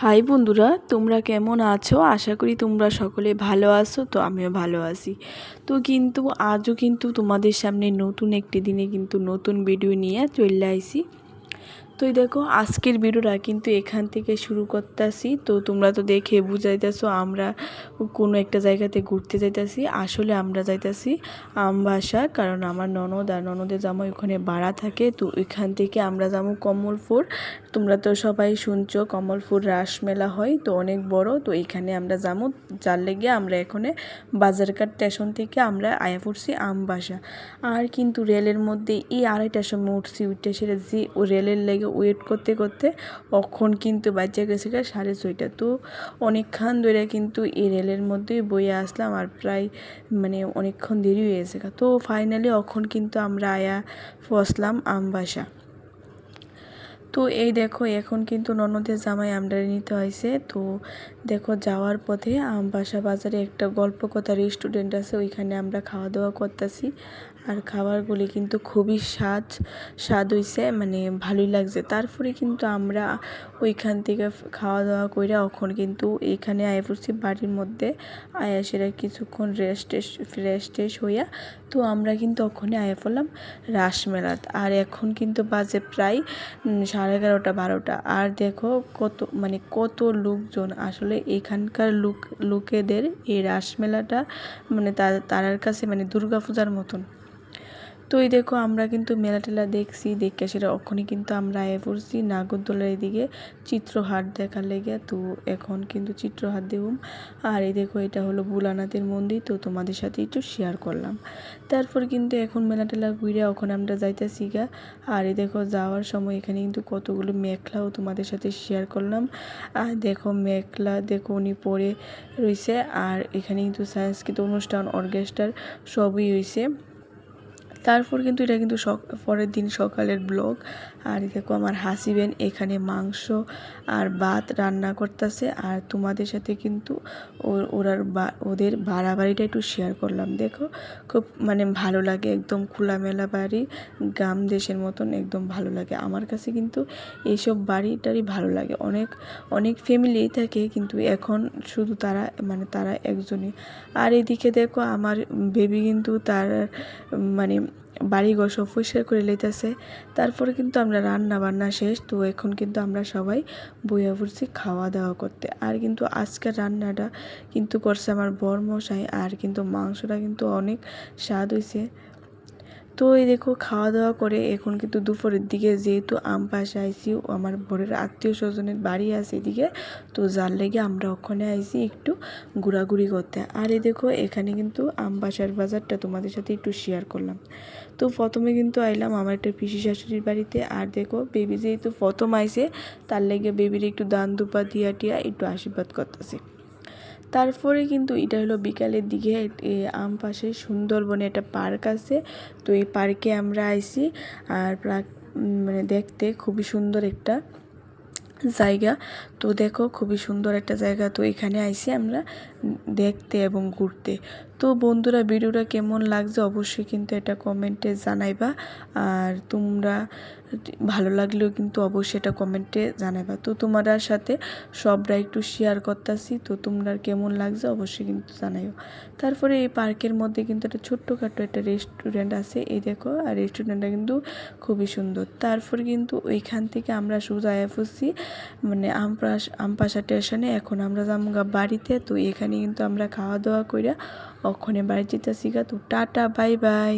High বন্ধুরা, তোমরা কেমন আছো? আশা করি তোমরা সকলে ভালো আছো। তো আমিও ভালো আছি। তো কিন্তু আজও কিন্তু তোমাদের সামনে নতুন একটি দিনে কিন্তু নতুন ভিডিও নিয়ে চলে আইছি। তো দেখো আজকের ভিডিওটা কিন্তু এখান থেকে শুরু করতেছি। তো তোমরা তো দেখে বুঝাইতেছো আমরা কোনো একটা জায়গাতে ঘুরতে যাইতেছি। আসলে আমরা যাইতেছি আমবাসা, কারণ আমার ননদ আর ননদের জামাই ওখানে ভাড়া থাকে। তো ওইখান থেকে আমরা যাবো কমলপুর। তোমরা তো সবাই শুনছো কমলপুর রাসমেলা হয়, তো অনেক বড়। তো এইখানে আমরা যাবো, যার লেগে আমরা এখানে বাজারঘাট স্টেশন থেকে আমরা আয়া পড়ছি আমবাসা। আর কিন্তু রেলের মধ্যে এই 2:30টার সময় উঠছি, উঠতে সেরে যে ও রেলের লেগে ওয়েট করতে করতে অখন কিন্তু বাচ্চা গেছে 6:30। তো অনেকক্ষণ ধরে কিন্তু এই রেলের মধ্যেই বইয়ে আসলাম, আর প্রায় অনেকক্ষণ দেরি হয়ে গেছে। তো ফাইনালি অখন কিন্তু আমরা আয়া ফসলাম আমবাসা। তো এই দেখো এখন কিন্তু ননদের জামাই আমরা নিতে হয়েছে। তো দেখো যাওয়ার পথে আমবাসা বাজারে একটা গল্প কথা রেস্টুরেন্ট আছে, ওইখানে আমরা খাওয়া দাওয়া করতেছি। আর খাবারগুলি কিন্তু খুবই স্বাদ হয়েছে, ভালোই লাগছে। তারপরে কিন্তু আমরা ওইখান থেকে খাওয়া দাওয়া করে এখন কিন্তু এইখানে আয়া পড়ছি বাড়ির মধ্যে। আয়া সেরা কিছুক্ষণ ফ্রেশ হইয়া তো আমরা কিন্তু ওখানে আয়া পড়লাম রাসমেলাত। আর এখন কিন্তু বাজে প্রায় 11:30 12টা। আর দেখো কত লোকজন। আসলে এখানকার লোকেদের এই রাসমেলাটা তারার কাছে দুর্গাপূজার মতন। তো এই দেখো আমরা কিন্তু মেলা টেলা দেখে সেটা ওখানে কিন্তু আমরা আয়া পড়ছি নাগরদোলার এদিকে চিত্রহাট দেখার লেগে। তো এখন কিন্তু চিত্রহাট দেখুম। আর এই দেখো এটা হলো ভোলানাথের মন্দির। তো তোমাদের সাথে একটু শেয়ার করলাম। তারপর কিন্তু এখন মেলা টেলা ঘুরে ওখানে আমরা যাইতেছি গা। আর এই দেখো যাওয়ার সময় এখানে কিন্তু কতগুলো মেখলাও তোমাদের সাথে শেয়ার করলাম। আর দেখো মেখলা দেখো উনি পরে রয়েছে। আর এখানে কিন্তু সাংস্কৃতিক অনুষ্ঠান অর্কেস্ট্রার সবই হয়েছে। তারপর কিন্তু এটা কিন্তু পরের দিন সকালের ব্লগ। আর দেখো আমার হাসিবেন এখানে মাংস আর ভাত রান্না করতেছে। আর তোমাদের সাথে কিন্তু ওদের ভাড়া বাড়িটা একটু শেয়ার করলাম। দেখো খুব ভালো লাগে, একদম খোলামেলা বাড়ি, গ্রাম দেশের মতন একদম ভালো লাগে আমার কাছে। কিন্তু এইসব বাড়িটারই ভালো লাগে। অনেক ফ্যামিলিই থাকে, কিন্তু এখন শুধু তারা একজনই। আর এদিকে দেখো আমার বেবি কিন্তু তার বাড়িঘর সব পরিষ্কার করে লইতেছে। তারপরে কিন্তু আমরা রান্না বান্না শেষ। তো এখন কিন্তু আমরা সবাই বইয়া পড়ছি খাওয়া দাওয়া করতে। আর কিন্তু আজকের রান্নাটা কিন্তু করছে আমার বরমশাই। আর কিন্তু মাংসটা কিন্তু অনেক স্বাদ হয়েছে। তো এই দেখো খাওয়া দাওয়া করে এখন কিন্তু দুপুরের দিকে যেহেতু আমবাসা আইসি, আমার বরের আত্মীয় স্বজনের বাড়ি আছে এদিকে। তো যার লেগে আমরা ওখানে আইসি একটু ঘোরাঘুরি করতে। আর এই দেখো এখানে কিন্তু আমবাসার বাজারটা তোমাদের সাথে একটু শেয়ার করলাম। তো প্রথমে কিন্তু আইলাম আমার একটা পিসি শাশুড়ির বাড়িতে। আর দেখো বেবি যেহেতু প্রথম আইসে, তার লেগে বেবির একটু দান দুপা দিয়া টিয়া একটু আশীর্বাদ করতেছে। তারপরে কিন্তু এটা হলো বিকালের দিকে আমপাশে সুন্দরবনে একটা পার্ক আছে। তো এই পার্কে আমরা আইছি। আর দেখতে খুবই সুন্দর একটা জায়গা। তো দেখো খুবই সুন্দর একটা জায়গা। তো এখানে আইছি আমরা দেখতে এবং ঘুরতে। তো বন্ধুরা ভিডিওটা কেমন লাগছে অবশ্যই কিন্তু এটা কমেন্টে জানাইবা। আর তোমরা ভালো লাগলেও কিন্তু অবশ্যই এটা কমেন্টে জানাইবা। তো তোমাদের সাথে সবরা একটু শেয়ার করতেছি। তো তোমরা কেমন লাগছে অবশ্যই কিন্তু জানাইও। তারপরে এই পার্কের মধ্যে কিন্তু একটা ছোট্টখাটো একটা রেস্টুরেন্ট আছে। এই দেখো, আর রেস্টুরেন্টটা কিন্তু খুবই সুন্দর। তারপর কিন্তু ওইখান থেকে আমরা সোজা আয়া পড়ছি আমপাশা স্টেশনে। এখন আমরা যাবো বাড়িতে। তো এখানে কিন্তু আমরা খাওয়া দাওয়া কইরা ওখানে বাড়ি যেতেছি গা। তো টাটা, বাই বাই।